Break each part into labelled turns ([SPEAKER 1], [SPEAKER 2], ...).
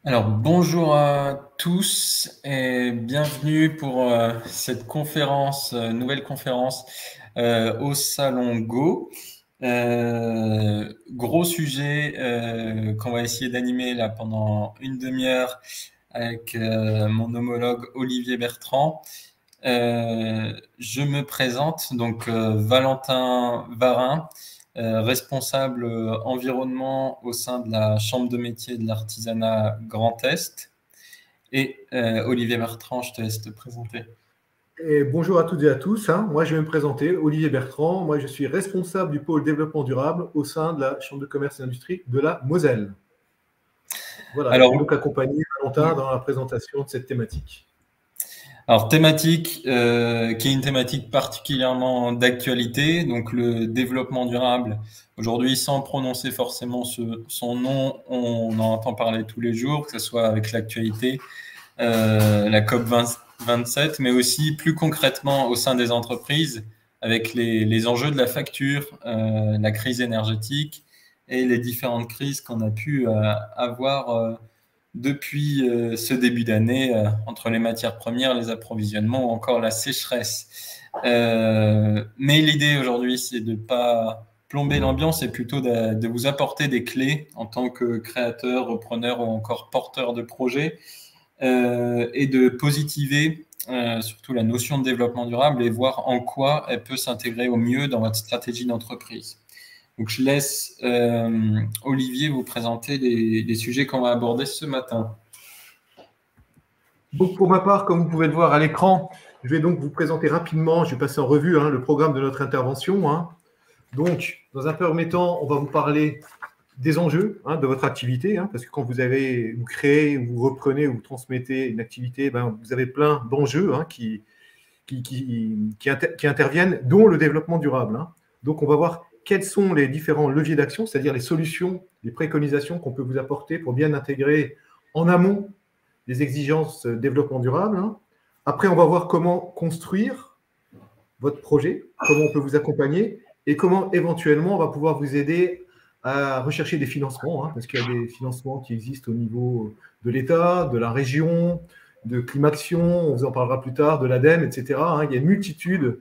[SPEAKER 1] Alors, bonjour à tous et bienvenue pour cette conférence, nouvelle conférence au Salon Go. Gros sujet qu'on va essayer d'animer là pendant une demi-heure avec mon homologue Olivier Bertrand. Je me présente, donc Valentin Varin, responsable environnement au sein de la Chambre de métier de l'artisanat Grand Est. Et Olivier Bertrand, je te laisse te présenter.
[SPEAKER 2] Et bonjour à toutes et à tous. Moi, je vais me présenter, Olivier Bertrand. Moi, je suis responsable du pôle développement durable au sein de la Chambre de commerce et d'industrie de la Moselle. Voilà, je vais donc
[SPEAKER 1] Alors,
[SPEAKER 2] accompagner Valentin dans la présentation de cette thématique.
[SPEAKER 1] thématique qui est une thématique particulièrement d'actualité, donc le développement durable. Aujourd'hui, sans prononcer forcément son nom, on en entend parler tous les jours, que ce soit avec l'actualité, la COP 27, mais aussi plus concrètement au sein des entreprises, avec les enjeux de la facture, la crise énergétique et les différentes crises qu'on a pu avoir depuis ce début d'année entre les matières premières, les approvisionnements ou encore la sécheresse. Mais l'idée aujourd'hui, c'est de ne pas plomber l'ambiance et plutôt de vous apporter des clés en tant que créateur, repreneur ou encore porteur de projet et de positiver surtout la notion de développement durable et voir en quoi elle peut s'intégrer au mieux dans votre stratégie d'entreprise. Donc, je laisse Olivier vous présenter les sujets qu'on va aborder ce matin.
[SPEAKER 2] Donc, pour ma part, comme vous pouvez le voir à l'écran, je vais donc vous présenter rapidement, je vais passer en revue le programme de notre intervention. Donc, dans un premier temps, on va vous parler des enjeux de votre activité, parce que quand vous créez, vous reprenez, vous transmettez une activité, vous avez plein d'enjeux qui interviennent, dont le développement durable. Donc, on va voir quels sont les différents leviers d'action, c'est-à-dire les solutions, les préconisations qu'on peut vous apporter pour bien intégrer en amont les exigences développement durable. Après, on va voir comment construire votre projet, comment on peut vous accompagner et comment éventuellement on va pouvoir vous aider à rechercher des financements, parce qu'il y a des financements qui existent au niveau de l'État, de la région, de Climaction, on vous en parlera plus tard, de l'ADEME, etc. Il y a une multitude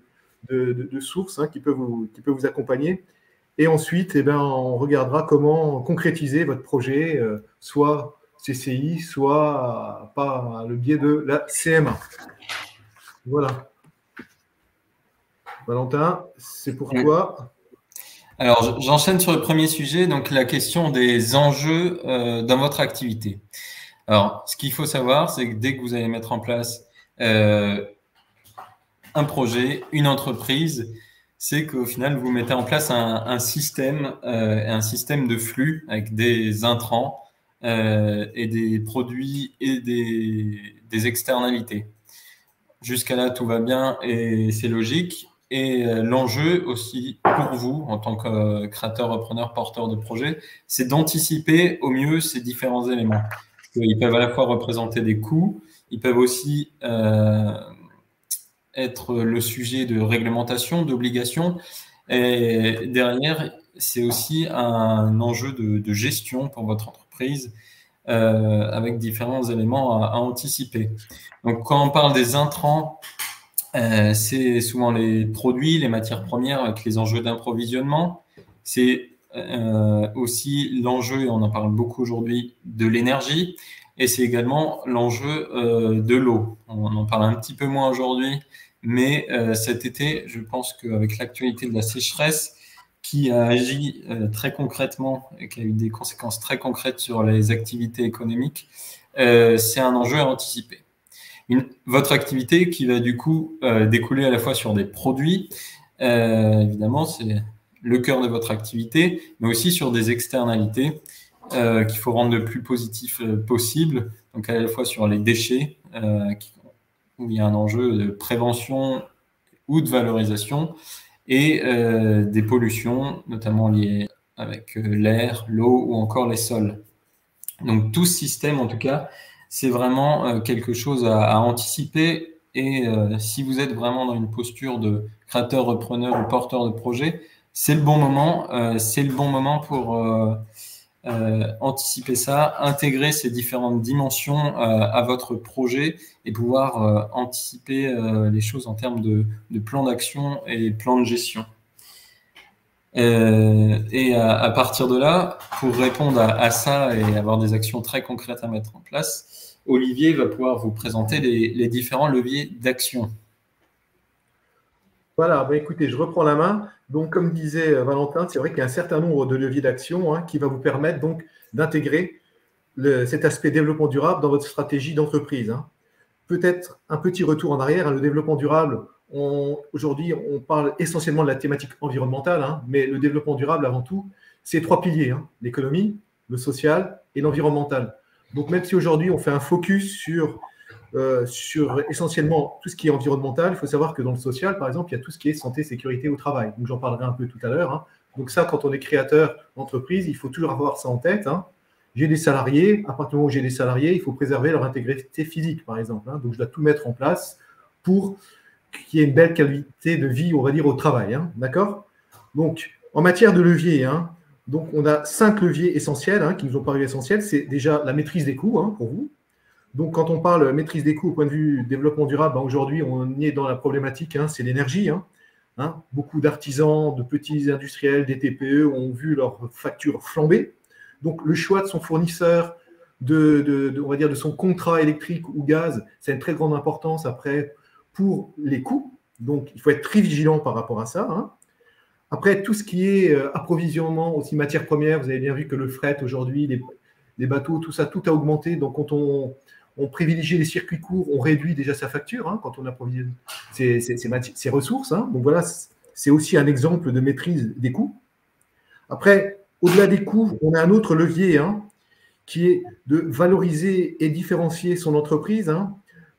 [SPEAKER 2] de sources qui peuvent vous accompagner. Et ensuite, on regardera comment concrétiser votre projet, soit CCI, soit par le biais de la CMA. Voilà. Valentin, c'est pour toi.
[SPEAKER 1] Alors, j'enchaîne sur le premier sujet, donc la question des enjeux dans votre activité. Alors, ce qu'il faut savoir, c'est que dès que vous allez mettre en place un projet, une entreprise, c'est qu'au final, vous mettez en place un système de flux avec des intrants et des produits et des externalités. Jusqu'à là, tout va bien et c'est logique. Et l'enjeu aussi pour vous, en tant que créateur, repreneur, porteur de projet, c'est d'anticiper au mieux ces différents éléments. Ils peuvent à la fois représenter des coûts, ils peuvent aussi être le sujet de réglementation, d'obligation. Et derrière, c'est aussi un enjeu de gestion pour votre entreprise avec différents éléments à anticiper. Donc, quand on parle des intrants, c'est souvent les produits, les matières premières avec les enjeux d'approvisionnement. C'est aussi l'enjeu, et on en parle beaucoup aujourd'hui, de l'énergie. Et c'est également l'enjeu de l'eau. On en parle un petit peu moins aujourd'hui, mais cet été, je pense qu'avec l'actualité de la sécheresse, qui a agi très concrètement et qui a eu des conséquences très concrètes sur les activités économiques, c'est un enjeu à anticiper. Votre activité qui va du coup découler à la fois sur des produits, évidemment, c'est le cœur de votre activité, mais aussi sur des externalités qu'il faut rendre le plus positif possible, donc à la fois sur les déchets, où il y a un enjeu de prévention ou de valorisation, et des pollutions, notamment liées avec l'air, l'eau ou encore les sols. Donc tout ce système, en tout cas, c'est vraiment quelque chose à anticiper. Et si vous êtes vraiment dans une posture de créateur, repreneur ou porteur de projet, c'est le bon moment. C'est le bon moment anticiper ça, intégrer ces différentes dimensions à votre projet et pouvoir anticiper les choses en termes de plan d'action et plan de gestion. Et à partir de là, pour répondre à ça et avoir des actions très concrètes à mettre en place, Olivier va pouvoir vous présenter les différents leviers d'action.
[SPEAKER 2] Voilà, bah écoutez, je reprends la main. Donc, comme disait Valentin, c'est vrai qu'il y a un certain nombre de leviers d'action qui va vous permettre donc d'intégrer cet aspect développement durable dans votre stratégie d'entreprise. Peut-être un petit retour en arrière. Le développement durable, aujourd'hui, on parle essentiellement de la thématique environnementale, mais le développement durable, avant tout, c'est 3 piliers, l'économie, le social et l'environnemental. Donc, même si aujourd'hui, on fait un focus sur essentiellement tout ce qui est environnemental, il faut savoir que dans le social, par exemple, il y a tout ce qui est santé, sécurité au travail. Donc, j'en parlerai un peu tout à l'heure. Donc, ça, quand on est créateur d'entreprise, il faut toujours avoir ça en tête. J'ai des salariés. À partir du moment où j'ai des salariés, il faut préserver leur intégrité physique, par exemple. Donc, je dois tout mettre en place pour qu'il y ait une belle qualité de vie, on va dire, au travail. D'accord? Donc, en matière de levier, donc on a 5 leviers essentiels qui nous ont paru essentiels. C'est déjà la maîtrise des coûts pour vous. Donc, quand on parle maîtrise des coûts au point de vue développement durable, aujourd'hui, on est dans la problématique, c'est l'énergie. Beaucoup d'artisans, de petits industriels, des TPE ont vu leurs factures flamber. Donc, le choix de son fournisseur, on va dire de son contrat électrique ou gaz, c'est une très grande importance après pour les coûts. Donc, il faut être très vigilant par rapport à ça. Après, tout ce qui est approvisionnement, aussi matières premières, vous avez bien vu que le fret aujourd'hui, les bateaux, tout ça, tout a augmenté. Donc, quand on privilégie les circuits courts, on réduit déjà sa facture quand on approvisionne ses ressources. Donc voilà, c'est aussi un exemple de maîtrise des coûts. Après, au-delà des coûts, on a un autre levier qui est de valoriser et différencier son entreprise.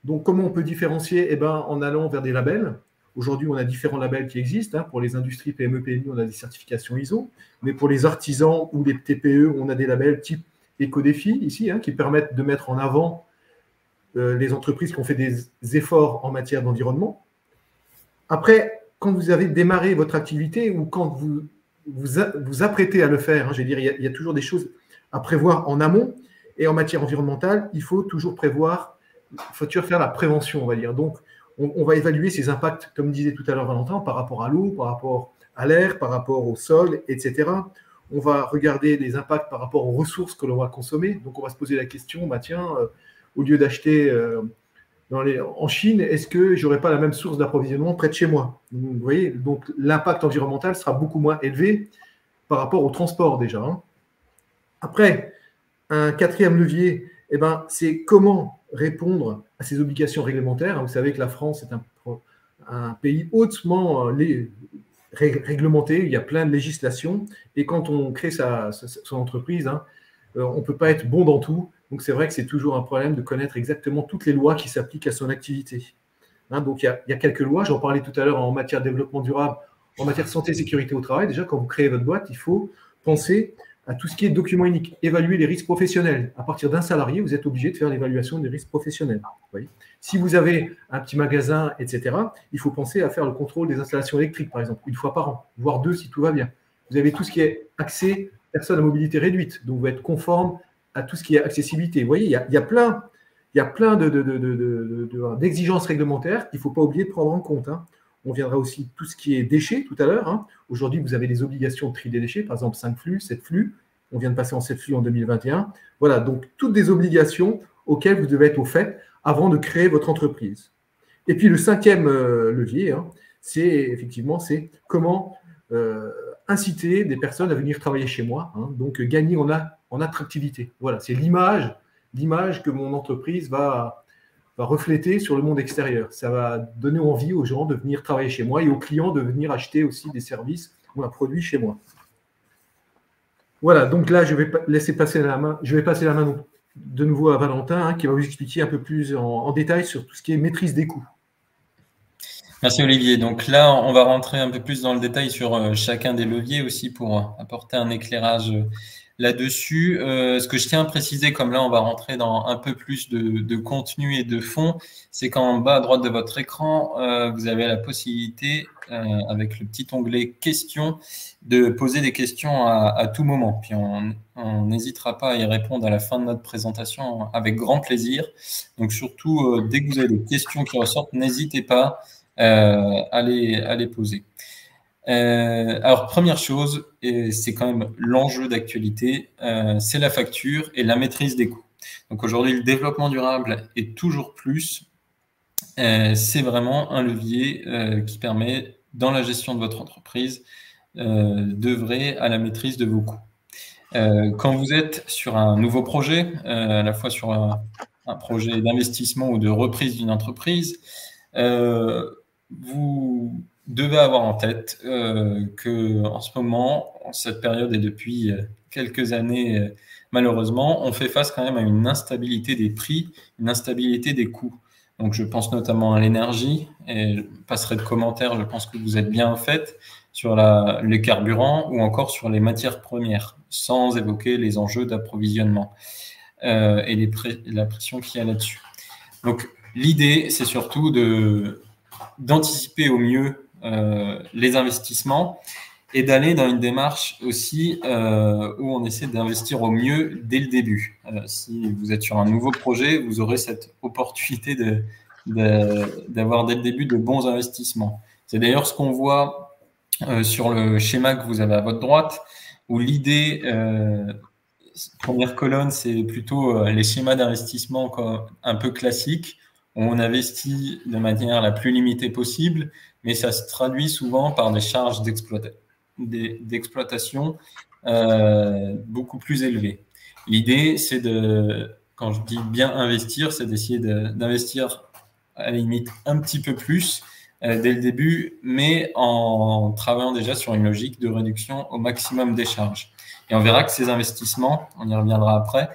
[SPEAKER 2] Donc, comment on peut différencier? En allant vers des labels. Aujourd'hui, on a différents labels qui existent. Pour les industries PME, PMI, on a des certifications ISO. Mais pour les artisans ou les TPE, on a des labels type Éco-Défi ici, qui permettent de mettre en avant les entreprises qui ont fait des efforts en matière d'environnement. Après, quand vous avez démarré votre activité ou quand vous apprêtez à le faire, je veux dire, il y a toujours des choses à prévoir en amont. Et en matière environnementale, il faut toujours prévoir, il faut toujours faire la prévention, on va dire. Donc, on va évaluer ces impacts, comme disait tout à l'heure Valentin, par rapport à l'eau, par rapport à l'air, par rapport au sol, etc. On va regarder les impacts par rapport aux ressources que l'on va consommer. Donc, on va se poser la question, au lieu d'acheter en Chine, est-ce que je n'aurai pas la même source d'approvisionnement près de chez moi? Vous voyez, donc l'impact environnemental sera beaucoup moins élevé par rapport au transport déjà. Après, un quatrième levier, c'est comment répondre à ces obligations réglementaires. Vous savez que la France est un pays hautement réglementé, il y a plein de législations, et quand on crée son entreprise, on ne peut pas être bon dans tout. Donc, c'est vrai que c'est toujours un problème de connaître exactement toutes les lois qui s'appliquent à son activité. Donc, il y a quelques lois, j'en parlais tout à l'heure en matière de développement durable, en matière de santé et sécurité au travail. Déjà, quand vous créez votre boîte, il faut penser à tout ce qui est document unique, évaluer les risques professionnels. À partir d'un salarié, vous êtes obligé de faire l'évaluation des risques professionnels. Vous voyez. Si vous avez un petit magasin, etc., il faut penser à faire le contrôle des installations électriques, par exemple, 1 fois par an, voire 2 si tout va bien. Vous avez tout ce qui est accès personnes à mobilité réduite, donc vous êtes conforme à tout ce qui est accessibilité. Vous voyez, il y a plein d'exigences réglementaires qu'il ne faut pas oublier de prendre en compte. On viendra aussi tout ce qui est déchets tout à l'heure. Aujourd'hui, vous avez des obligations de tri des déchets, par exemple 5 flux, 7 flux. On vient de passer en 7 flux en 2021. Voilà, donc toutes des obligations auxquelles vous devez être au fait avant de créer votre entreprise. Et puis le 5e levier, c'est comment inciter des personnes à venir travailler chez moi, donc gagner en attractivité. Voilà, c'est l'image que mon entreprise va refléter sur le monde extérieur. Ça va donner envie aux gens de venir travailler chez moi et aux clients de venir acheter aussi des services ou un produit chez moi. Voilà, donc là, je vais passer la main de nouveau à Valentin, qui va vous expliquer un peu plus en détail sur tout ce qui est maîtrise des coûts.
[SPEAKER 1] Merci Olivier. Donc là, on va rentrer un peu plus dans le détail sur chacun des leviers aussi pour apporter un éclairage là-dessus. Ce que je tiens à préciser, comme là on va rentrer dans un peu plus de contenu et de fond, c'est qu'en bas à droite de votre écran, vous avez la possibilité, avec le petit onglet questions, de poser des questions à tout moment. Puis on n'hésitera pas à y répondre à la fin de notre présentation avec grand plaisir. Donc surtout, dès que vous avez des questions qui ressortent, n'hésitez pas à les poser. Alors, première chose, et c'est quand même l'enjeu d'actualité, c'est la facture et la maîtrise des coûts. Donc aujourd'hui, le développement durable est toujours plus, c'est vraiment un levier qui permet, dans la gestion de votre entreprise, d'œuvrer à la maîtrise de vos coûts. Quand vous êtes sur un nouveau projet, à la fois sur un projet d'investissement ou de reprise d'une entreprise, vous devez avoir en tête que en ce moment, en cette période et depuis quelques années, malheureusement, on fait face quand même à une instabilité des prix, une instabilité des coûts. Donc, je pense notamment à l'énergie, et je passerai de commentaires, je pense que vous êtes bien fait, sur les carburants ou encore sur les matières premières, sans évoquer les enjeux d'approvisionnement et la pression qu'il y a là-dessus. Donc, l'idée, c'est surtout d'anticiper au mieux les investissements et d'aller dans une démarche aussi où on essaie d'investir au mieux dès le début. Si vous êtes sur un nouveau projet, vous aurez cette opportunité d'avoir dès le début de bons investissements. C'est d'ailleurs ce qu'on voit sur le schéma que vous avez à votre droite, où l'idée, première colonne, c'est plutôt les schémas d'investissement un peu classiques, où on investit de manière la plus limitée possible, mais ça se traduit souvent par des charges d'exploitation beaucoup plus élevées. L'idée, c'est quand je dis bien investir, c'est d'essayer d'investir à la limite un petit peu plus dès le début, mais en travaillant déjà sur une logique de réduction au maximum des charges. Et on verra que ces investissements, on y reviendra après,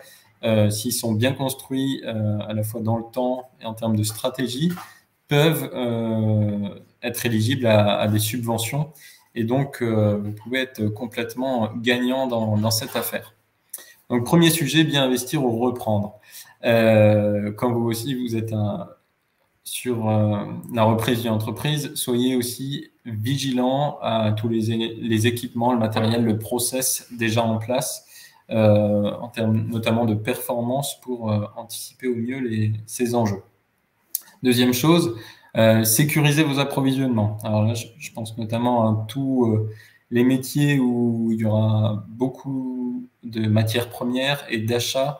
[SPEAKER 1] s'ils sont bien construits à la fois dans le temps et en termes de stratégie, peuvent être éligibles à des subventions. Et donc, vous pouvez être complètement gagnant dans cette affaire. Donc, premier sujet, bien investir ou reprendre. Quand vous aussi, vous êtes sur la reprise d'une entreprise, soyez aussi vigilant à tous les équipements, le matériel, le process déjà en place, en termes notamment de performance pour anticiper au mieux ces enjeux. Deuxième chose, sécuriser vos approvisionnements. Alors là, je pense notamment à tous les métiers où il y aura beaucoup de matières premières et d'achats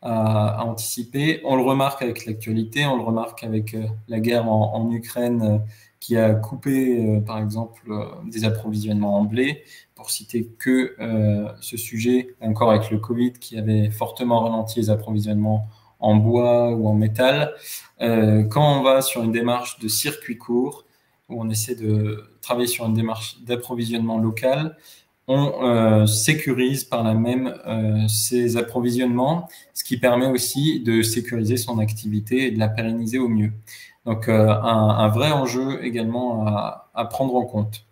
[SPEAKER 1] à anticiper. On le remarque avec l'actualité, on le remarque avec la guerre en Ukraine qui a coupé, par exemple, des approvisionnements en blé, pour citer que ce sujet, encore avec le Covid qui avait fortement ralenti les approvisionnements en bois ou en métal. Quand on va sur une démarche de circuit court, où on essaie de travailler sur une démarche d'approvisionnement local, on sécurise par là même ces approvisionnements, ce qui permet aussi de sécuriser son activité et de la pérenniser au mieux. Donc, un vrai enjeu également à prendre en compte.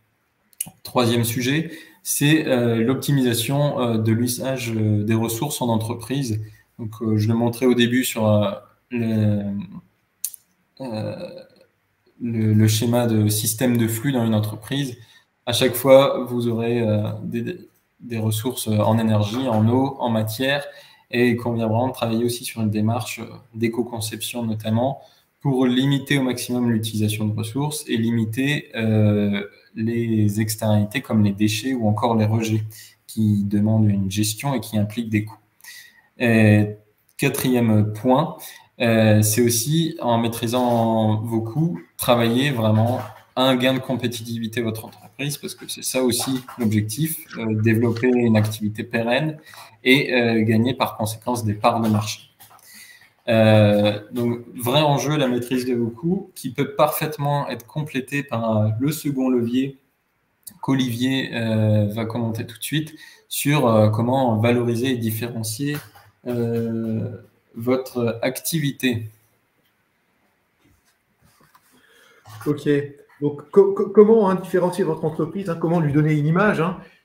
[SPEAKER 1] Troisième sujet, c'est l'optimisation de l'usage des ressources en entreprise. Donc, je le montrais au début sur le schéma de système de flux dans une entreprise. À chaque fois, vous aurez des ressources en énergie, en eau, en matière, et il convient vraiment de travailler aussi sur une démarche d'éco-conception notamment pour limiter au maximum l'utilisation de ressources et limiter les externalités comme les déchets ou encore les rejets qui demandent une gestion et qui impliquent des coûts. Et quatrième point, c'est aussi en maîtrisant vos coûts, travailler vraiment à un gain de compétitivité de votre entreprise, parce que c'est ça aussi l'objectif, développer une activité pérenne et gagner par conséquence des parts de marché. Donc, vrai enjeu, la maîtrise de vos coûts, qui peut parfaitement être complété par le second levier qu'Olivier va commenter tout de suite sur comment valoriser et différencier votre activité.
[SPEAKER 2] Ok. Donc, comment différencier votre entreprise, comment lui donner une image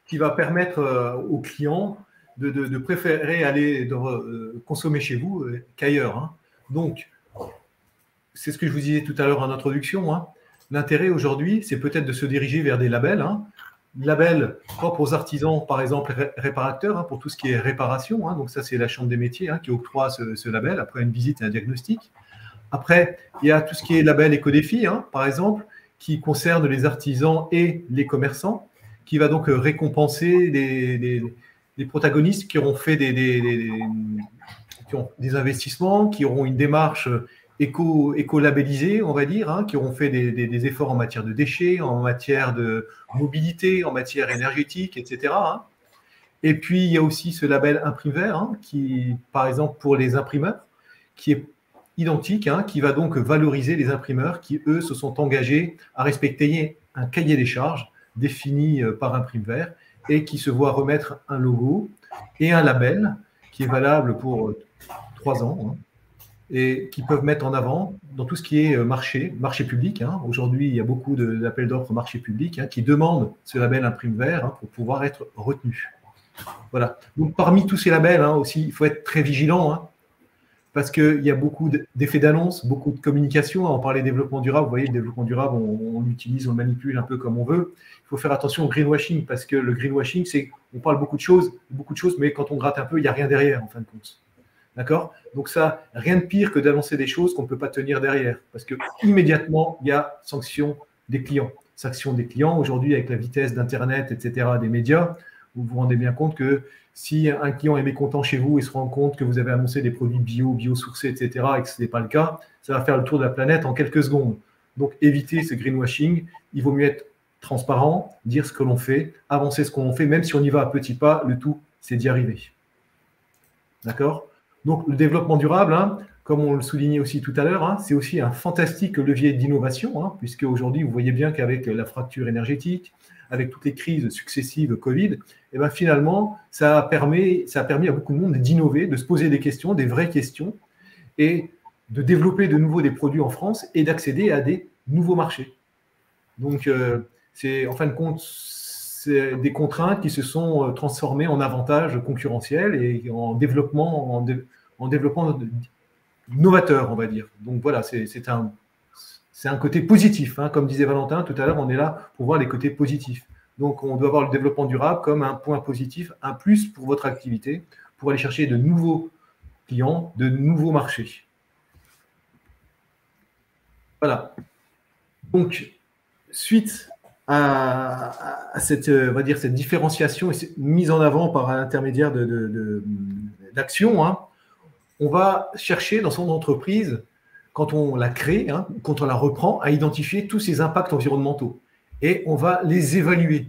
[SPEAKER 2] qui va permettre aux clients de préférer aller consommer chez vous qu'ailleurs, hein. Donc, c'est ce que je vous disais tout à l'heure en introduction, hein. L'intérêt aujourd'hui, c'est peut-être de se diriger vers des labels, hein. Labels propres aux artisans, par exemple réparateurs, hein, pour tout ce qui est réparation, hein. Donc ça, c'est la Chambre des métiers, hein, qui octroie ce label après une visite et un diagnostic. Après, il y a tout ce qui est label éco-défi, hein, par exemple, qui concerne les artisans et les commerçants, qui va donc récompenser les protagonistes qui auront fait qui ont des investissements, qui auront une démarche éco-labellisés, on va dire, hein, qui auront fait des efforts en matière de déchets, en matière de mobilité, en matière énergétique, etc., hein. Et puis, il y a aussi ce label Imprime Vert, hein, qui, par exemple, pour les imprimeurs, qui est identique, hein, qui va donc valoriser les imprimeurs qui, eux, se sont engagés à respecter un cahier des charges défini par Imprime Vert et qui se voit remettre un logo et un label qui est valable pour 3 ans, hein, et qui peuvent mettre en avant dans tout ce qui est marché public, hein. Aujourd'hui, il y a beaucoup d'appels d'offres marché public, hein, qui demandent ce label Imprime Vert, hein, pour pouvoir être retenu. Voilà. Donc, parmi tous ces labels, hein, aussi, il faut être très vigilant, hein, parce qu'il y a beaucoup d'effets d'annonce, beaucoup de communication. On parlait développement durable. Vous voyez, le développement durable, on l'utilise, on le manipule un peu comme on veut. Il faut faire attention au greenwashing, parce que le greenwashing, c'est on parle beaucoup de choses, mais quand on gratte un peu, il n'y a rien derrière, en fin de compte. D'accord? Donc ça, rien de pire que d'annoncer des choses qu'on ne peut pas tenir derrière, parce que immédiatement, il y a sanction des clients. Sanction des clients, aujourd'hui, avec la vitesse d'Internet, etc., des médias, vous vous rendez bien compte que si un client est mécontent chez vous et se rend compte que vous avez annoncé des produits biosourcés, etc., et que ce n'est pas le cas, ça va faire le tour de la planète en quelques secondes. Donc, évitez ce greenwashing. Il vaut mieux être transparent, dire ce que l'on fait, avancer ce qu'on fait, même si on y va à petits pas, le tout, c'est d'y arriver. D'accord? Donc, le développement durable, hein, comme on le soulignait aussi tout à l'heure, hein, c'est aussi un fantastique levier d'innovation, hein, puisque aujourd'hui, vous voyez bien qu'avec la fracture énergétique, avec toutes les crises successives Covid, et ben finalement, ça a permis à beaucoup de monde d'innover, de se poser des questions, des vraies questions, et de développer de nouveau des produits en France et d'accéder à des nouveaux marchés. Donc, c'est en fin de compte, c'est des contraintes qui se sont transformées en avantages concurrentiels et en développement novateur, on va dire. Donc voilà, c'est un côté positif, hein. Comme disait Valentin tout à l'heure, on est là pour voir les côtés positifs. Donc on doit voir le développement durable comme un point positif, un plus pour votre activité, pour aller chercher de nouveaux clients, de nouveaux marchés. Voilà. Donc, suite à cette, on va dire, cette différenciation et cette mise en avant par l'intermédiaire d'actions, hein, on va chercher dans son entreprise, quand on la crée, hein, quand on la reprend, à identifier tous ces impacts environnementaux. Et on va les évaluer.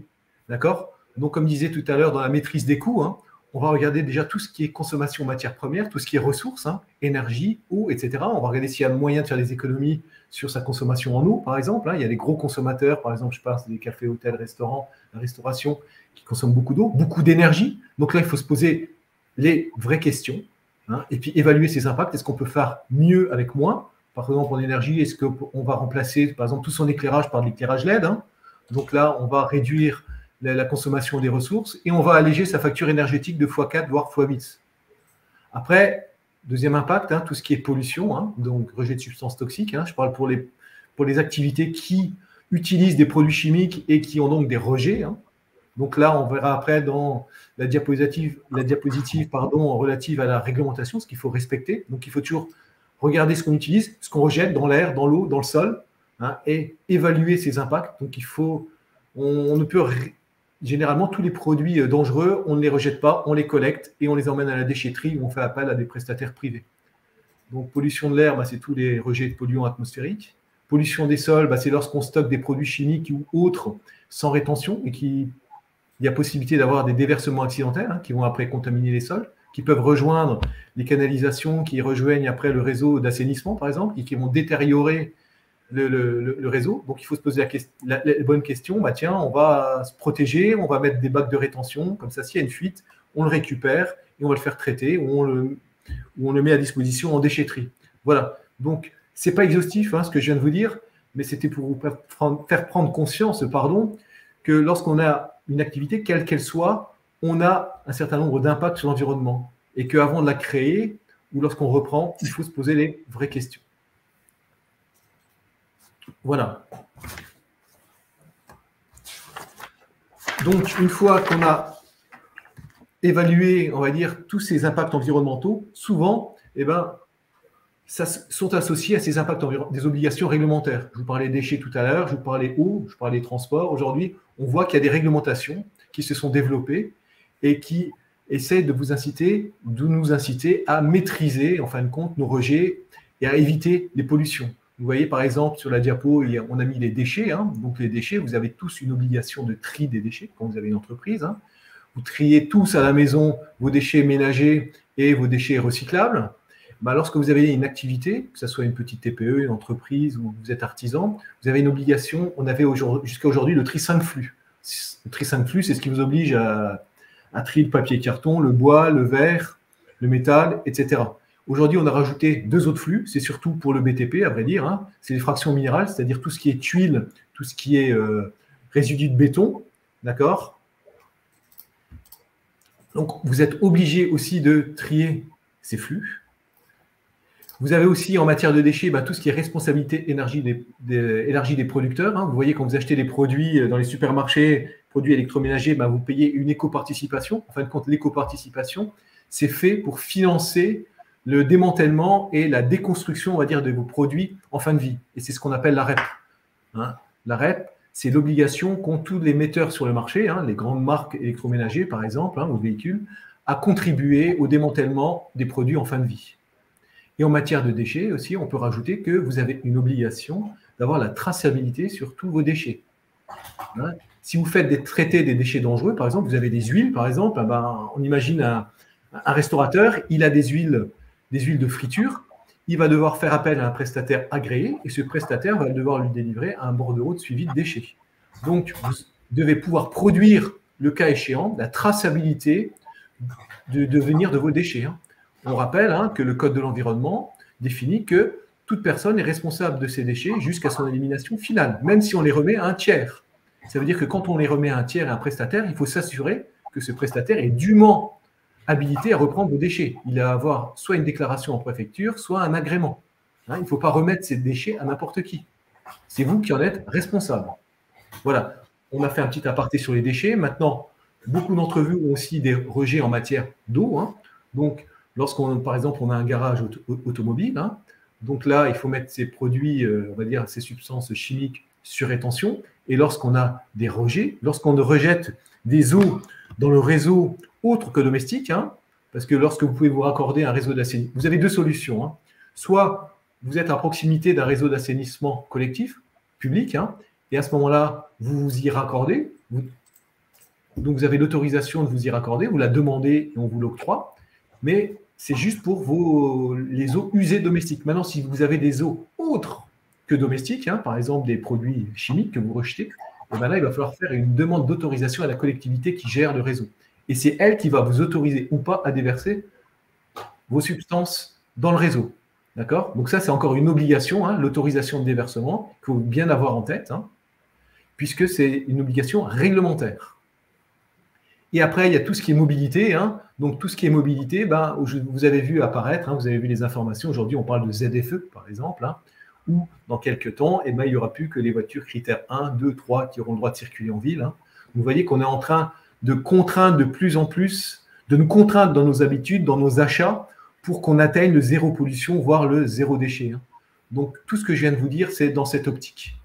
[SPEAKER 2] D'accord? Donc, comme disait tout à l'heure, dans la maîtrise des coûts, hein, on va regarder déjà tout ce qui est consommation matières premières, tout ce qui est ressources, hein, énergie, eau, etc. On va regarder s'il y a moyen de faire des économies sur sa consommation en eau, par exemple, hein. Il y a des gros consommateurs, par exemple, je parle des cafés, hôtels, restaurants, la restauration, qui consomment beaucoup d'eau, beaucoup d'énergie. Donc là, il faut se poser les vraies questions, hein, et puis évaluer ces impacts. Est-ce qu'on peut faire mieux avec moins? Par exemple, en énergie, est-ce qu'on va remplacer, par exemple, tout son éclairage par de l'éclairage LED, hein? Donc là, on va réduire la consommation des ressources et on va alléger sa facture énergétique de x4, voire x8. Après, deuxième impact, hein, tout ce qui est pollution, hein, donc rejet de substances toxiques. Hein, je parle pour les activités qui utilisent des produits chimiques et qui ont donc des rejets. Hein. Donc là, on verra après dans la diapositive relative à la réglementation, ce qu'il faut respecter. Donc il faut toujours regarder ce qu'on utilise, ce qu'on rejette dans l'air, dans l'eau, dans le sol, hein, et évaluer ces impacts. Donc on ne peut généralement, tous les produits dangereux, on ne les rejette pas, on les collecte et on les emmène à la déchetterie où on fait appel à des prestataires privés. Donc, pollution de l'air, c'est tous les rejets de polluants atmosphériques. Pollution des sols, c'est lorsqu'on stocke des produits chimiques ou autres sans rétention et il y a possibilité d'avoir des déversements accidentels, hein, qui vont après contaminer les sols, qui peuvent rejoindre les canalisations, qui rejoignent après le réseau d'assainissement, par exemple, et qui vont détériorer le réseau. Donc, il faut se poser la bonne question. Tiens, on va se protéger, on va mettre des bacs de rétention. Comme ça, s'il y a une fuite, on le récupère et on va le faire traiter ou on le met à disposition en déchetterie. Voilà. Donc, ce n'est pas exhaustif, hein, ce que je viens de vous dire, mais c'était pour vous faire prendre conscience, que lorsqu'on a une activité, quelle qu'elle soit, on a un certain nombre d'impacts sur l'environnement et qu'avant de la créer ou lorsqu'on reprend, il faut se poser les vraies questions. Voilà. Donc, une fois qu'on a évalué, on va dire, tous ces impacts environnementaux, souvent, ça sont associés à ces impacts des obligations réglementaires. Je vous parlais des déchets tout à l'heure, je vous parlais eau, je vous parlais des transports. Aujourd'hui, on voit qu'il y a des réglementations qui se sont développées et qui essaient de nous inciter à maîtriser, en fin de compte, nos rejets et à éviter les pollutions. Vous voyez, par exemple, sur la diapo, on a mis les déchets. Donc, les déchets, vous avez tous une obligation de tri des déchets quand vous avez une entreprise. Vous triez tous à la maison vos déchets ménagers et vos déchets recyclables. Lorsque vous avez une activité, que ce soit une petite TPE, une entreprise ou vous êtes artisan, vous avez une obligation. On avait jusqu'à aujourd'hui le tri 5 flux. Le tri 5 flux, c'est ce qui vous oblige à trier le papier carton, le bois, le verre, le métal, etc. Aujourd'hui, on a rajouté 2 autres flux. C'est surtout pour le BTP, à vrai dire. C'est les fractions minérales, c'est-à-dire tout ce qui est tuiles, tout ce qui est résidus de béton. D'accord ? Donc, vous êtes obligé aussi de trier ces flux. Vous avez aussi, en matière de déchets, tout ce qui est responsabilité élargie des producteurs. Vous voyez, quand vous achetez des produits dans les supermarchés, produits électroménagers, vous payez une éco-participation. En fin de compte, l'éco-participation, c'est fait pour financer le démantèlement et la déconstruction, on va dire, de vos produits en fin de vie. Et c'est ce qu'on appelle la REP. La REP, c'est l'obligation qu'ont tous les metteurs sur le marché, les grandes marques électroménagers, par exemple, ou véhicules, à contribuer au démantèlement des produits en fin de vie. Et en matière de déchets aussi, on peut rajouter que vous avez une obligation d'avoir la traçabilité sur tous vos déchets. Si vous faites des traités des déchets dangereux, par exemple, vous avez des huiles, par exemple, on imagine un restaurateur, il a des huiles de friture, il va devoir faire appel à un prestataire agréé et ce prestataire va devoir lui délivrer un bordereau de suivi de déchets. Donc, vous devez pouvoir produire, le cas échéant, la traçabilité de devenir de vos déchets. On rappelle que le Code de l'environnement définit que toute personne est responsable de ses déchets jusqu'à son élimination finale, même si on les remet à un tiers. Ça veut dire que quand on les remet à un tiers et à un prestataire, il faut s'assurer que ce prestataire est dûment habilité à reprendre vos déchets. Il va avoir soit une déclaration en préfecture, soit un agrément. Il ne faut pas remettre ces déchets à n'importe qui. C'est vous qui en êtes responsable. Voilà, on a fait un petit aparté sur les déchets. Maintenant, beaucoup d'entre vous ont aussi des rejets en matière d'eau. Donc, par exemple, on a un garage automobile, donc là, il faut mettre ces produits, on va dire, ces substances chimiques sur rétention. Et lorsqu'on a des rejets, lorsqu'on rejette des eaux dans le réseau autre que domestique, parce que lorsque vous pouvez vous raccorder à un réseau d'assainissement, vous avez 2 solutions. Soit vous êtes à proximité d'un réseau d'assainissement collectif, public, et à ce moment-là, vous vous y raccordez. Donc, vous avez l'autorisation de vous y raccorder, vous la demandez et on vous l'octroie. Mais c'est juste pour les eaux usées domestiques. Maintenant, si vous avez des eaux autres que domestiques, par exemple des produits chimiques que vous rejetez, là, il va falloir faire une demande d'autorisation à la collectivité qui gère le réseau. Et c'est elle qui va vous autoriser ou pas à déverser vos substances dans le réseau. D'accord ? Donc ça, c'est encore une obligation, l'autorisation de déversement, qu'il faut bien avoir en tête, puisque c'est une obligation réglementaire. Et après, il y a tout ce qui est mobilité. Donc, tout ce qui est mobilité, vous avez vu apparaître, vous avez vu les informations. Aujourd'hui, on parle de ZFE, par exemple, où dans quelques temps, il n'y aura plus que les voitures critères 1, 2, 3 qui auront le droit de circuler en ville. Vous voyez qu'on est en train de contraindre de plus en plus, de nous contraindre dans nos habitudes, dans nos achats, pour qu'on atteigne le zéro pollution, voire le zéro déchet. Donc, tout ce que je viens de vous dire, c'est dans cette optique.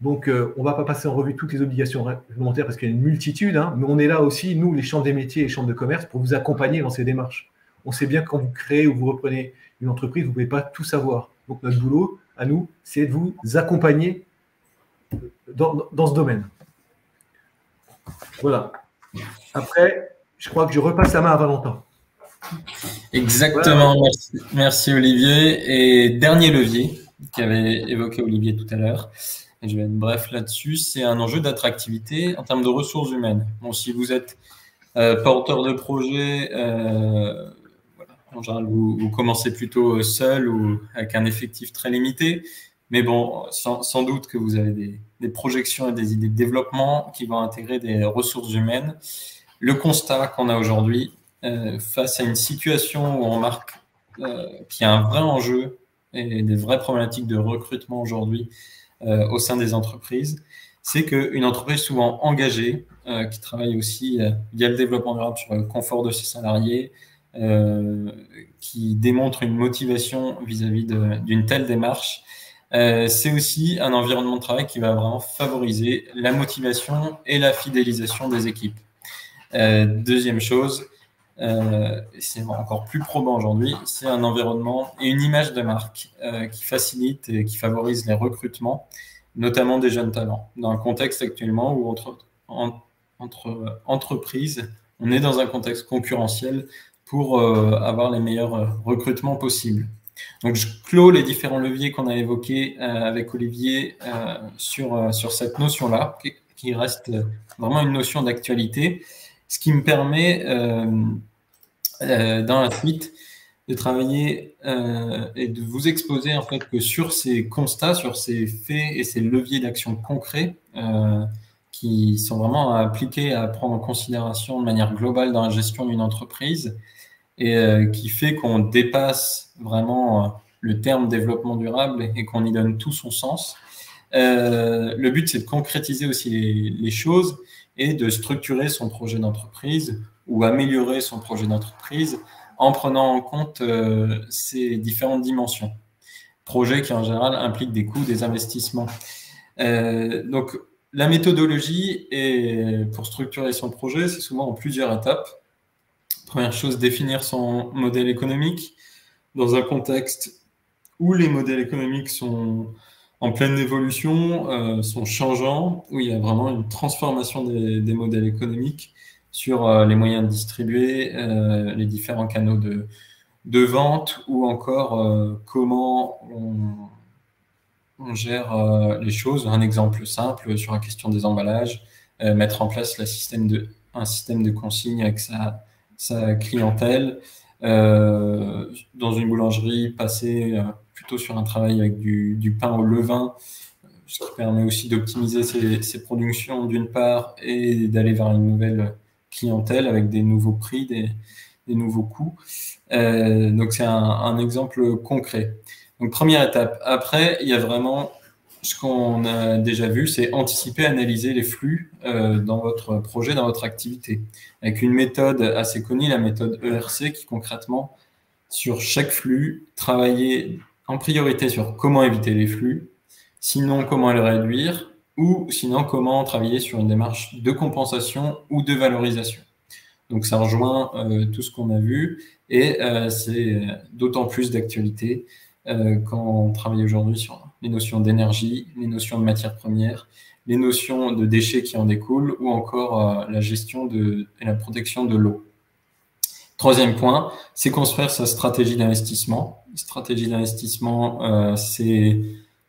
[SPEAKER 2] Donc, on ne va pas passer en revue toutes les obligations réglementaires parce qu'il y a une multitude, mais on est là aussi, nous, les chambres des métiers et les chambres de commerce, pour vous accompagner dans ces démarches. On sait bien que quand vous créez ou vous reprenez une entreprise, vous ne pouvez pas tout savoir. Donc, notre boulot, à nous, c'est de vous accompagner dans ce domaine. Voilà. Après, je crois que je repasse la main à Valentin.
[SPEAKER 1] Exactement. Voilà. Merci Olivier. Et dernier levier qu'avait évoqué Olivier tout à l'heure, et je vais être bref là-dessus, c'est un enjeu d'attractivité en termes de ressources humaines. Bon, si vous êtes porteur de projet, en général, vous commencez plutôt seul ou avec un effectif très limité. Mais bon, sans doute que vous avez des projections et des idées de développement qui vont intégrer des ressources humaines. le constat qu'on a aujourd'hui face à une situation où on remarque qu'il y a un vrai enjeu et des vraies problématiques de recrutement aujourd'hui au sein des entreprises, c'est qu'une entreprise souvent engagée, qui travaille aussi via le développement durable sur le confort de ses salariés, qui démontre une motivation vis-à-vis d'une telle démarche, c'est aussi un environnement de travail qui va vraiment favoriser la motivation et la fidélisation des équipes. Deuxième chose, c'est encore plus probant aujourd'hui, c'est un environnement et une image de marque qui facilite et qui favorise les recrutements, notamment des jeunes talents. Dans un contexte actuellement où entre entreprises, on est dans un contexte concurrentiel pour avoir les meilleurs recrutements possibles. Donc, je clôt les différents leviers qu'on a évoqués avec Olivier sur cette notion-là, qui reste vraiment une notion d'actualité, ce qui me permet dans la suite de travailler et de vous exposer en fait que sur ces constats, sur ces faits et ces leviers d'action concrets qui sont vraiment à appliquer, à prendre en considération de manière globale dans la gestion d'une entreprise et qui fait qu'on dépasse vraiment le terme développement durable et qu'on y donne tout son sens. Le but, c'est de concrétiser aussi les choses et de structurer son projet d'entreprise ou améliorer son projet d'entreprise en prenant en compte ces différentes dimensions. Projet qui, en général, implique des coûts, des investissements. Donc, la méthodologie pour structurer son projet, c'est souvent en plusieurs étapes. Première chose, définir son modèle économique dans un contexte où les modèles économiques sont en pleine évolution, sont changeants, où il y a vraiment une transformation des modèles économiques sur les moyens de distribuer, les différents canaux de vente ou encore comment on gère les choses. Un exemple simple sur la question des emballages, mettre en place un système de consigne avec sa clientèle. Dans une boulangerie, passer plutôt sur un travail avec du pain au levain, ce qui permet aussi d'optimiser ses productions d'une part et d'aller vers une nouvelle clientèle avec des nouveaux prix, des nouveaux coûts. Donc c'est un exemple concret. Donc première étape. Après, il y a vraiment ce qu'on a déjà vu, c'est anticiper, analyser les flux dans votre projet, dans votre activité. Avec une méthode assez connue, la méthode ERC, qui concrètement, sur chaque flux, travailler en priorité sur comment éviter les flux, sinon comment les réduire, ou sinon comment travailler sur une démarche de compensation ou de valorisation. Donc ça rejoint tout ce qu'on a vu et c'est d'autant plus d'actualité quand on travaille aujourd'hui sur les notions d'énergie, les notions de matières premières, les notions de déchets qui en découlent ou encore la gestion et la protection de l'eau. Troisième point, c'est construire sa stratégie d'investissement. Stratégie d'investissement, c'est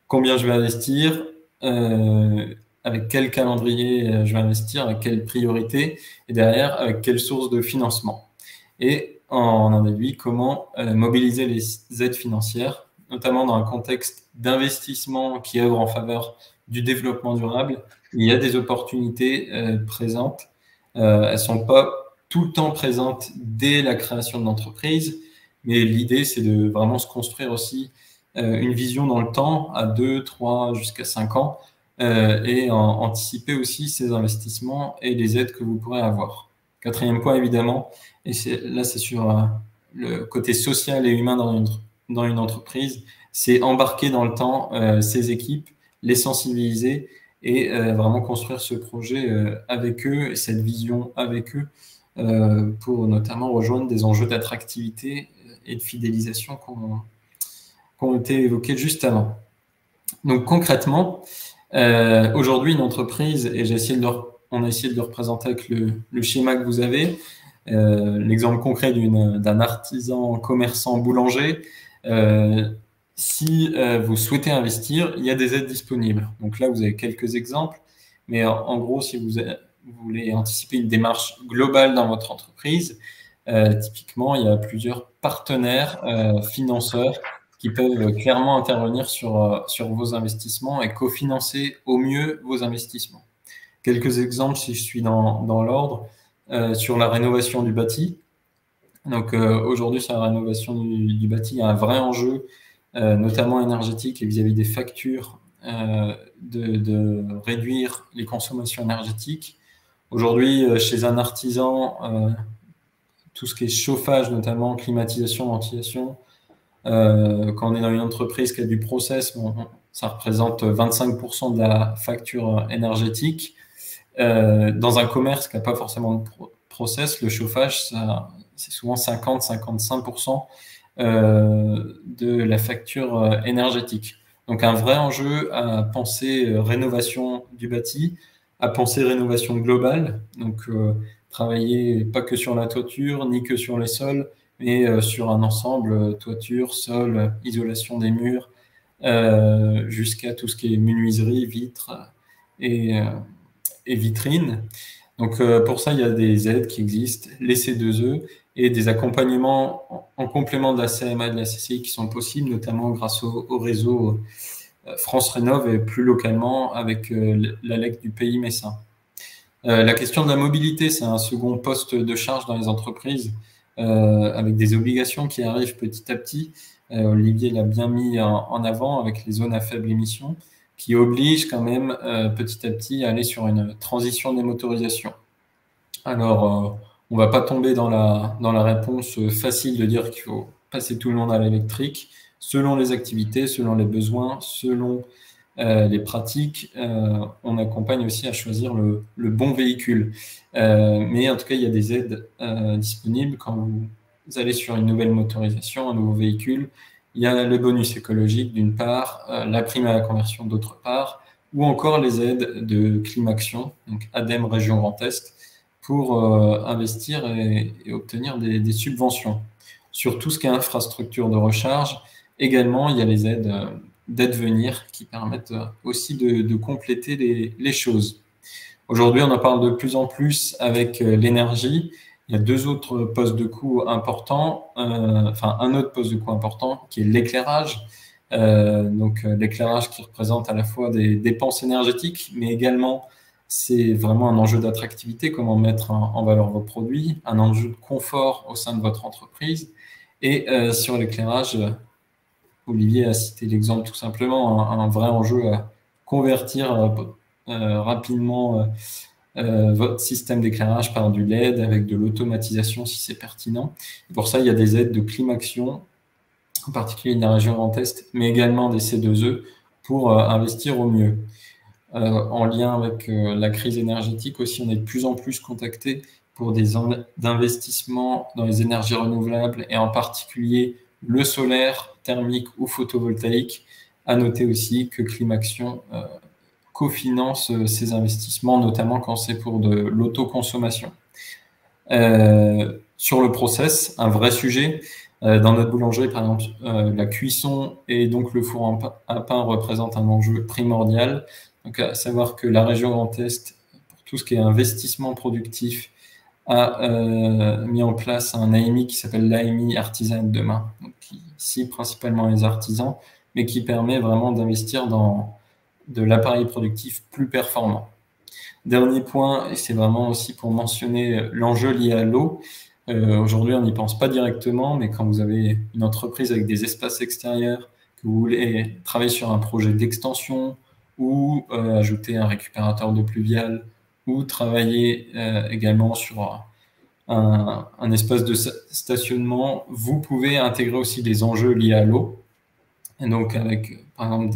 [SPEAKER 1] combien je vais investir, avec quel calendrier je vais investir, avec quelle priorité, et derrière, avec quelle source de financement. Et en un déduit, comment mobiliser les aides financières, notamment dans un contexte d'investissement qui œuvre en faveur du développement durable. Il y a des opportunités présentes. Elles ne sont pas tout le temps présentes dès la création de l'entreprise, mais l'idée, c'est de vraiment se construire aussi une vision dans le temps, à 2, 3, jusqu'à 5 ans, et anticiper aussi ces investissements et les aides que vous pourrez avoir. Quatrième point, évidemment, et là, c'est sur le côté social et humain dans une entreprise, c'est embarquer dans le temps ces équipes, les sensibiliser et vraiment construire ce projet avec eux, et cette vision avec eux, pour notamment rejoindre des enjeux d'attractivité et de fidélisation qui ont été évoqués juste avant. Donc concrètement, aujourd'hui, une entreprise, et on a essayé de le représenter avec le schéma que vous avez, l'exemple concret d'un artisan, commerçant, boulanger. Si vous souhaitez investir, il y a des aides disponibles. Donc là, vous avez quelques exemples, mais en gros, si vous voulez anticiper une démarche globale dans votre entreprise, typiquement, il y a plusieurs partenaires financeurs qui peuvent clairement intervenir sur vos investissements et cofinancer au mieux vos investissements. Quelques exemples, si je suis dans l'ordre. sur la rénovation du bâti. Donc aujourd'hui, sur la rénovation du bâti, il y a un vrai enjeu, notamment énergétique et vis-à-vis des factures, de réduire les consommations énergétiques. Aujourd'hui, chez un artisan, tout ce qui est chauffage, notamment climatisation, ventilation, quand on est dans une entreprise qui a du process, ça représente 25% de la facture énergétique. Dans un commerce qui n'a pas forcément de process, le chauffage, c'est souvent 50-55% de la facture énergétique. Donc un vrai enjeu à penser rénovation du bâti, à penser rénovation globale, donc travailler pas que sur la toiture, ni que sur les sols, mais sur un ensemble, toiture, sol, isolation des murs, jusqu'à tout ce qui est menuiserie, vitres et vitrines. Donc pour ça, il y a des aides qui existent, les C2E, et des accompagnements en complément de la CMA et de la CCI qui sont possibles, notamment grâce au réseau France Rénov et plus localement avec l'ALEC du pays Messin. La question de la mobilité, c'est un second poste de charge dans les entreprises, avec des obligations qui arrivent petit à petit. Olivier l'a bien mis en avant avec les zones à faible émission, qui obligent quand même petit à petit à aller sur une transition des motorisations. Alors, on va pas tomber dans la réponse facile de dire qu'il faut passer tout le monde à l'électrique. Selon les activités, selon les besoins, selon les pratiques, on accompagne aussi à choisir le bon véhicule. Mais en tout cas, il y a des aides disponibles quand vous allez sur une nouvelle motorisation, un nouveau véhicule. Il y a le bonus écologique d'une part, la prime à la conversion d'autre part, ou encore les aides de Climaction, donc ADEME Région Grand Est, pour investir et obtenir des subventions. Sur tout ce qui est infrastructure de recharge, également, il y a les aides d'Advenir qui permettent aussi de compléter les choses. Aujourd'hui, on en parle de plus en plus avec l'énergie. Il y a deux autres postes de coût importants, enfin un autre poste de coût important qui est l'éclairage. Donc l'éclairage qui représente à la fois des dépenses énergétiques, mais également c'est vraiment un enjeu d'attractivité, comment mettre en valeur vos produits, un enjeu de confort au sein de votre entreprise. Et sur l'éclairage, Olivier a cité l'exemple tout simplement, un vrai enjeu à convertir rapidement votre système d'éclairage par du LED avec de l'automatisation si c'est pertinent. Et pour ça, il y a des aides de Climaction, en particulier de la région Grand Est, mais également des C2E pour investir au mieux. En lien avec la crise énergétique aussi, on est de plus en plus contacté pour des investissements dans les énergies renouvelables et en particulier le solaire, thermique ou photovoltaïque. À noter aussi que Climaction cofinance ces investissements, notamment quand c'est pour de l'autoconsommation. Sur le process, un vrai sujet. Dans notre boulangerie, par exemple, la cuisson et donc le four à pain représentent un enjeu primordial. Donc, à savoir que la région Grand Est, pour tout ce qui est investissement productif, a mis en place un AMI qui s'appelle l'AMI Artisan de demain, donc qui cible principalement les artisans, mais qui permet vraiment d'investir dans de l'appareil productif plus performant. Dernier point, et c'est vraiment aussi pour mentionner l'enjeu lié à l'eau. Aujourd'hui, on n'y pense pas directement, mais quand vous avez une entreprise avec des espaces extérieurs, que vous voulez travailler sur un projet d'extension ou ajouter un récupérateur d'eau pluviale ou travailler également sur un espace de stationnement, vous pouvez intégrer aussi des enjeux liés à l'eau. Et donc, avec, par exemple,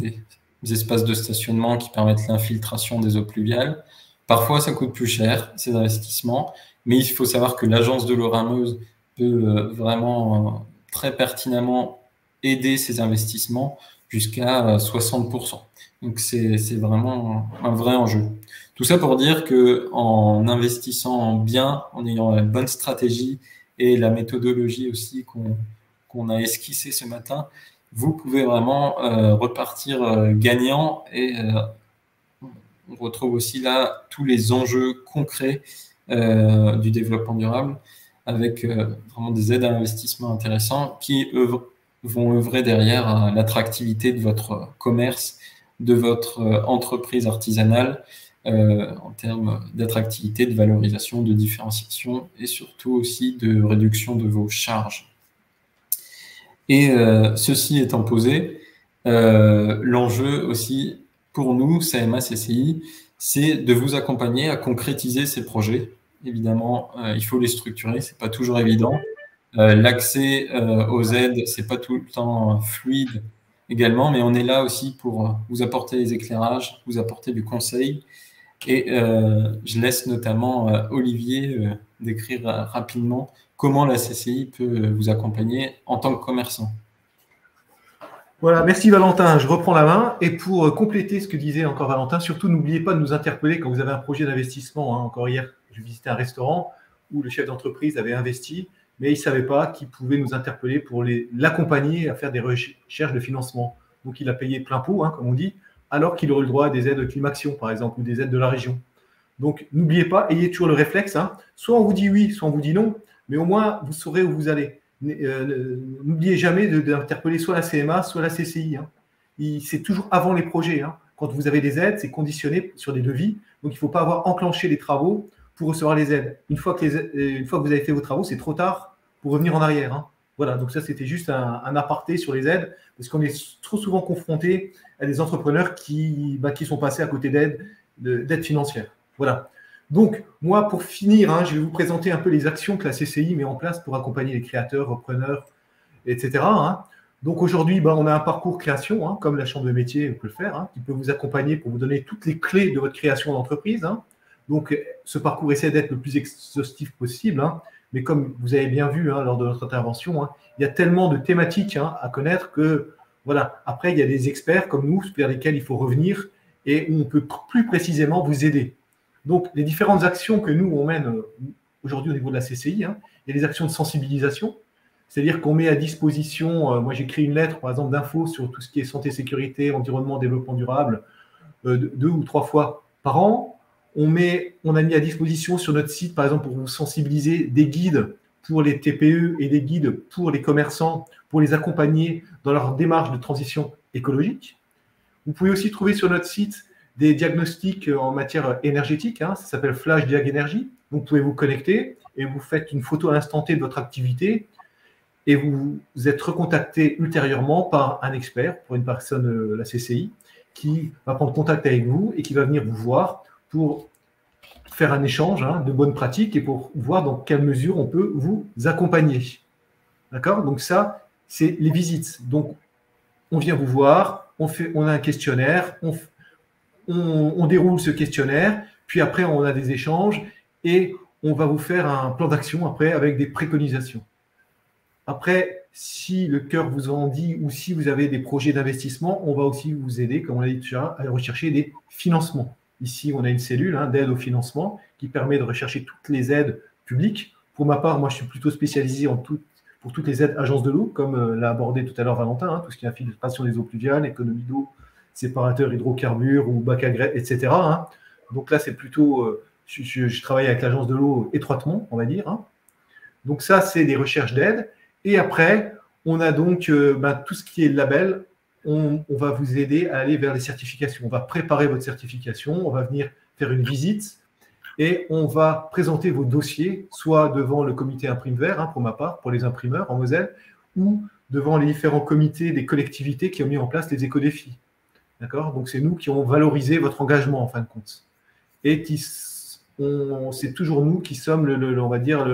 [SPEAKER 1] des espaces de stationnement qui permettent l'infiltration des eaux pluviales. Parfois, ça coûte plus cher, ces investissements, mais il faut savoir que l'agence de l'eau rameuse peut vraiment très pertinemment aider ces investissements jusqu'à 60%. Donc, c'est vraiment un vrai enjeu. Tout ça pour dire que en investissant bien, en ayant la bonne stratégie et la méthodologie aussi qu'on a esquissée ce matin, vous pouvez vraiment repartir gagnant et on retrouve aussi là tous les enjeux concrets du développement durable avec vraiment des aides à investissement intéressants qui vont œuvrer derrière à l'attractivité de votre commerce, de votre entreprise artisanale en termes d'attractivité, de valorisation, de différenciation et surtout aussi de réduction de vos charges. Et ceci étant posé, l'enjeu aussi pour nous, CMA, CCI, c'est de vous accompagner à concrétiser ces projets. Évidemment, il faut les structurer, c'est pas toujours évident. L'accès aux aides, c'est pas tout le temps fluide également, mais on est là aussi pour vous apporter les éclairages, vous apporter du conseil. Et je laisse notamment Olivier décrire rapidement comment la CCI peut vous accompagner en tant que commerçant.
[SPEAKER 2] Voilà, merci Valentin. Je reprends la main. Et pour compléter ce que disait encore Valentin, surtout n'oubliez pas de nous interpeller quand vous avez un projet d'investissement. Encore hier, je visitais un restaurant où le chef d'entreprise avait investi, mais il ne savait pas qu'il pouvait nous interpeller pour l'accompagner à faire des recherches de financement. Donc il a payé plein pot, comme on dit, alors qu'il aurait le droit à des aides Climaction, par exemple, ou des aides de la région. Donc n'oubliez pas, ayez toujours le réflexe. Soit on vous dit oui, soit on vous dit non, mais au moins vous saurez où vous allez. N'oubliez jamais d'interpeller soit la CMA, soit la CCI. C'est toujours avant les projets. Quand vous avez des aides, c'est conditionné sur des devis. Donc, il ne faut pas avoir enclenché les travaux pour recevoir les aides. Une fois que vous avez fait vos travaux, c'est trop tard pour revenir en arrière. Voilà, donc ça, c'était juste un aparté sur les aides, parce qu'on est trop souvent confronté à des entrepreneurs qui sont passés à côté d'aides financières. Voilà. Donc, moi, pour finir, je vais vous présenter un peu les actions que la CCI met en place pour accompagner les créateurs, repreneurs, etc. Donc, aujourd'hui, on a un parcours création, comme la Chambre de métier peut le faire, qui peut vous accompagner pour vous donner toutes les clés de votre création d'entreprise. Donc, ce parcours essaie d'être le plus exhaustif possible. Mais comme vous avez bien vu lors de notre intervention, il y a tellement de thématiques à connaître que, voilà, après, il y a des experts comme nous vers lesquels il faut revenir et où on peut plus précisément vous aider. Donc, les différentes actions que nous, on mène aujourd'hui au niveau de la CCI, il y a des actions de sensibilisation, c'est-à-dire qu'on met à disposition, moi j'écris une lettre, par exemple, d'infos sur tout ce qui est santé, sécurité, environnement, développement durable, 2 ou 3 fois par an. On a mis à disposition sur notre site, par exemple, pour vous sensibiliser, des guides pour les TPE et des guides pour les commerçants, pour les accompagner dans leur démarche de transition écologique. Vous pouvez aussi trouver sur notre site des diagnostics en matière énergétique, ça s'appelle Flash Diag Énergie. Vous pouvez vous connecter et vous faites une photo à l'instant T de votre activité et vous êtes recontacté ultérieurement par un expert, pour une personne, la CCI, qui va prendre contact avec vous et qui va venir vous voir pour faire un échange de bonnes pratiques et pour voir dans quelle mesure on peut vous accompagner. D'accord? Donc ça, c'est les visites. Donc, on vient vous voir, on a un questionnaire, on déroule ce questionnaire, puis après, on a des échanges et on va vous faire un plan d'action après avec des préconisations. Après, si le cœur vous en dit ou si vous avez des projets d'investissement, on va aussi vous aider, comme on l'a dit déjà, à rechercher des financements. Ici, on a une cellule d'aide au financement qui permet de rechercher toutes les aides publiques. Pour ma part, moi, je suis plutôt spécialisé pour toutes les aides agences de l'eau, comme l'a abordé tout à l'heure Valentin, tout ce qui est infiltration des eaux pluviales, économie d'eau, séparateur hydrocarbures ou bac à grès, etc. Donc là, c'est plutôt, je travaille avec l'agence de l'eau étroitement, on va dire. Donc ça, c'est des recherches d'aide. Et après, on a donc tout ce qui est label. On va vous aider à aller vers les certifications. On va préparer votre certification, on va venir faire une visite et on va présenter vos dossiers, soit devant le comité Imprime Vert, pour ma part, pour les imprimeurs en Moselle, ou devant les différents comités des collectivités qui ont mis en place les éco-défis. D'accord? Donc, c'est nous qui avons valorisé votre engagement, en fin de compte. Et c'est toujours nous qui sommes, on va dire,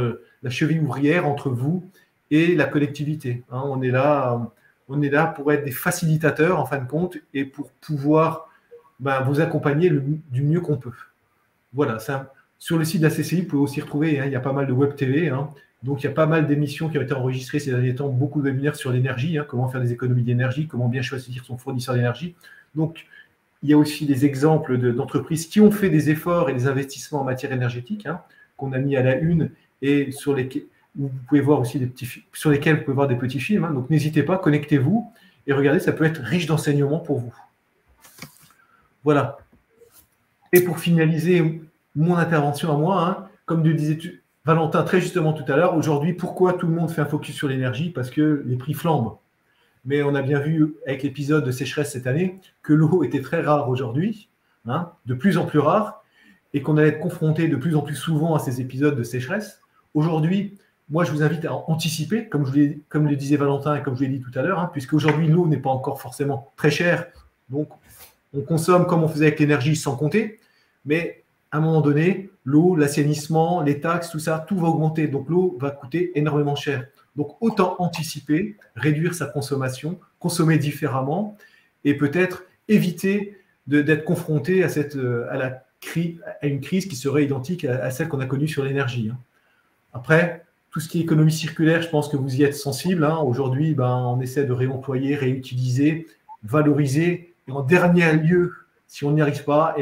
[SPEAKER 2] la cheville ouvrière entre vous et la collectivité. On est là pour être des facilitateurs, en fin de compte, et pour pouvoir vous accompagner du mieux qu'on peut. Voilà, sur le site de la CCI, vous pouvez aussi retrouver, il y a pas mal de web TV, donc il y a pas mal d'émissions qui ont été enregistrées ces derniers temps, beaucoup de webinaires sur l'énergie, comment faire des économies d'énergie, comment bien choisir son fournisseur d'énergie. Donc, il y a aussi des exemples d'entreprises qui ont fait des efforts et des investissements en matière énergétique, qu'on a mis à la une, et sur lesquels vous pouvez voir aussi sur lesquels vous pouvez voir des petits films. Donc, n'hésitez pas, connectez-vous et regardez, ça peut être riche d'enseignements pour vous. Voilà. Et pour finaliser mon intervention à moi, comme le disait Valentin très justement tout à l'heure, aujourd'hui, pourquoi tout le monde fait un focus sur l'énergie? Parce que les prix flambent. Mais on a bien vu avec l'épisode de sécheresse cette année que l'eau était très rare aujourd'hui. hein, de plus en plus rares, et qu'on allait être confronté de plus en plus souvent à ces épisodes de sécheresse. Aujourd'hui, moi, je vous invite à anticiper, comme le disait Valentin et comme je l'ai dit tout à l'heure, hein, puisque aujourd'hui, l'eau n'est pas encore forcément très chère, donc on consomme comme on faisait avec l'énergie sans compter, mais à un moment donné, l'eau, l'assainissement, les taxes, tout ça, tout va augmenter, donc l'eau va coûter énormément cher. Donc autant anticiper, réduire sa consommation, consommer différemment, et peut-être éviter d'être confronté à une crise qui serait identique à celle qu'on a connue sur l'énergie. Après, tout ce qui est économie circulaire, je pense que vous y êtes sensible. Aujourd'hui, on essaie de réemployer, réutiliser, valoriser. Et en dernier lieu, si on n'y arrive pas,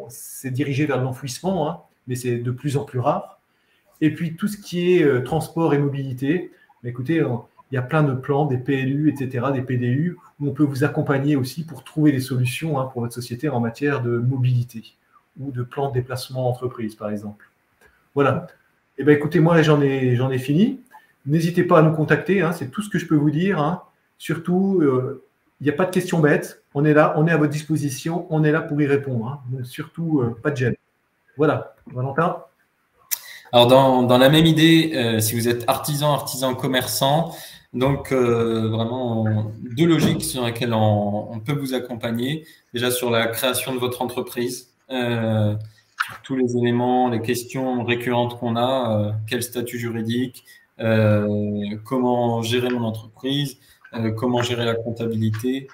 [SPEAKER 2] c'est dirigé vers l'enfouissement, mais c'est de plus en plus rare. Et puis, tout ce qui est transport et mobilité, écoutez, il y a plein de plans, des PLU, etc., des PDU, où on peut vous accompagner aussi pour trouver des solutions pour votre société en matière de mobilité ou de plan de déplacement entreprise, par exemple. Voilà. Écoutez, moi, j'en ai fini. N'hésitez pas à nous contacter, c'est tout ce que je peux vous dire. Surtout, il n'y a pas de questions bêtes. On est là, on est à votre disposition, on est là pour y répondre. Donc, surtout, pas de gêne. Voilà. Valentin ?
[SPEAKER 1] Alors, dans la même idée, si vous êtes artisan, commerçant, donc vraiment deux logiques sur lesquelles on peut vous accompagner. Déjà sur la création de votre entreprise, sur tous les éléments, les questions récurrentes qu'on a, quel statut juridique, comment gérer mon entreprise, comment gérer la comptabilité,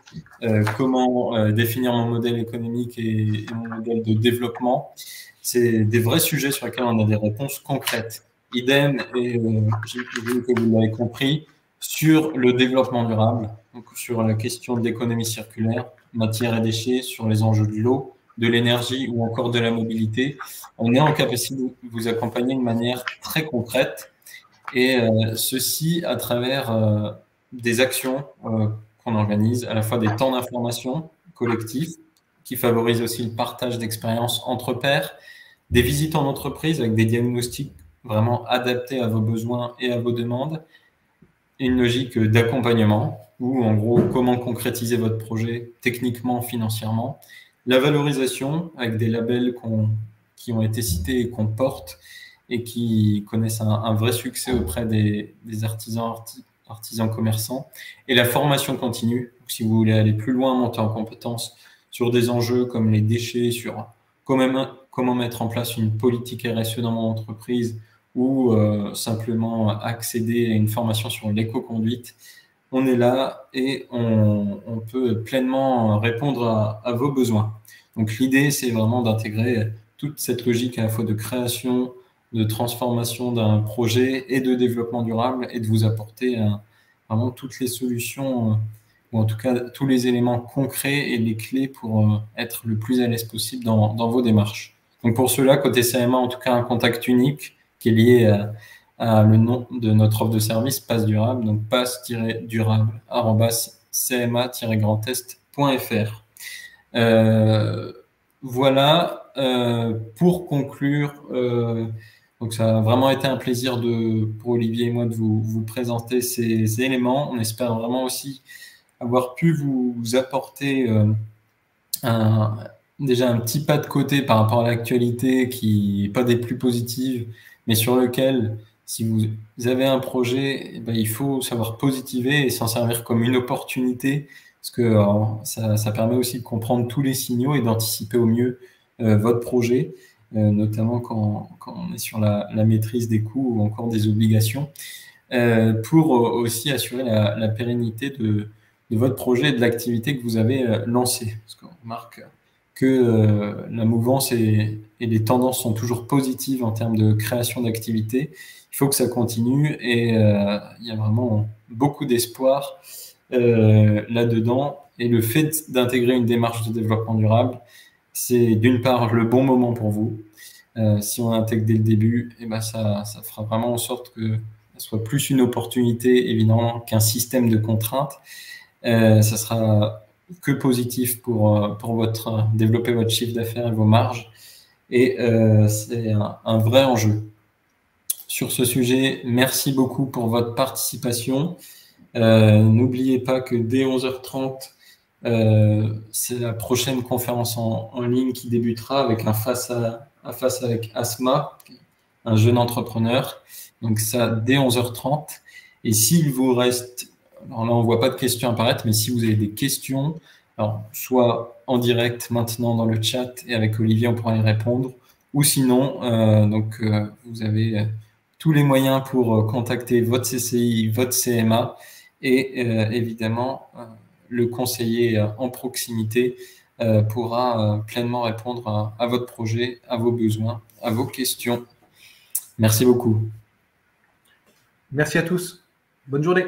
[SPEAKER 1] comment définir mon modèle économique et mon modèle de développement. C'est des vrais sujets sur lesquels on a des réponses concrètes. Idem, et j'ai vu que vous l'avez compris, sur le développement durable, donc sur la question de l'économie circulaire, matière et déchets, sur les enjeux de l'eau, de l'énergie ou encore de la mobilité. On est en capacité de vous accompagner de manière très concrète et ceci à travers des actions qu'on organise, à la fois des temps d'information collectifs qui favorisent aussi le partage d'expériences entre pairs, des visites en entreprise avec des diagnostics vraiment adaptés à vos besoins et à vos demandes, et une logique d'accompagnement où, en gros, comment concrétiser votre projet techniquement, financièrement, la valorisation avec des labels qui ont été cités et qu'on porte et qui connaissent un vrai succès auprès des artisans commerçants, et la formation continue, si vous voulez aller plus loin, monter en compétences sur des enjeux comme les déchets, sur comment mettre en place une politique RSE dans mon entreprise ou simplement accéder à une formation sur l'éco-conduite. On est là et on peut pleinement répondre à vos besoins. Donc l'idée, c'est vraiment d'intégrer toute cette logique à la fois de création, de transformation d'un projet et de développement durable et de vous apporter vraiment toutes les solutions ou en tout cas tous les éléments concrets et les clés pour être le plus à l'aise possible dans vos démarches. Donc pour cela, côté CMA, en tout cas un contact unique qui est lié à le nom de notre offre de service, Passe Durable, donc passe-durable@cma-grandest.fr. Voilà, pour conclure, donc ça a vraiment été un plaisir pour Olivier et moi de vous présenter ces éléments. On espère vraiment aussi avoir pu vous apporter déjà un petit pas de côté par rapport à l'actualité qui n'est pas des plus positives, mais sur lequel, si vous avez un projet, il faut savoir positiver et s'en servir comme une opportunité, parce que ça permet aussi de comprendre tous les signaux et d'anticiper au mieux votre projet, notamment quand on est sur la maîtrise des coûts ou encore des obligations, pour aussi assurer la pérennité de votre projet et de l'activité que vous avez lancée. Parce qu'on remarque que la mouvance et les tendances sont toujours positives en termes de création d'activité. Il faut que ça continue et il y a vraiment beaucoup d'espoir là-dedans. Et le fait d'intégrer une démarche de développement durable, c'est d'une part le bon moment pour vous. Si on intègre dès le début, ça fera vraiment en sorte que ça soit plus une opportunité, évidemment, qu'un système de contraintes. Ça sera que positif pour développer votre chiffre d'affaires et vos marges. Et c'est un vrai enjeu. Sur ce sujet, merci beaucoup pour votre participation. N'oubliez pas que dès 11h30, C'est la prochaine conférence en ligne qui débutera avec un face à face avec Asma, un jeune entrepreneur. Donc ça, dès 11h30. Et s'il vous reste, alors là, on ne voit pas de questions apparaître, mais si vous avez des questions, alors, soit en direct maintenant dans le chat et avec Olivier, on pourra y répondre, ou sinon, vous avez tous les moyens pour contacter votre CCI, votre CMA et évidemment, le conseiller en proximité pourra pleinement répondre à votre projet, à vos besoins, à vos questions. Merci beaucoup.
[SPEAKER 2] Merci à tous. Bonne journée.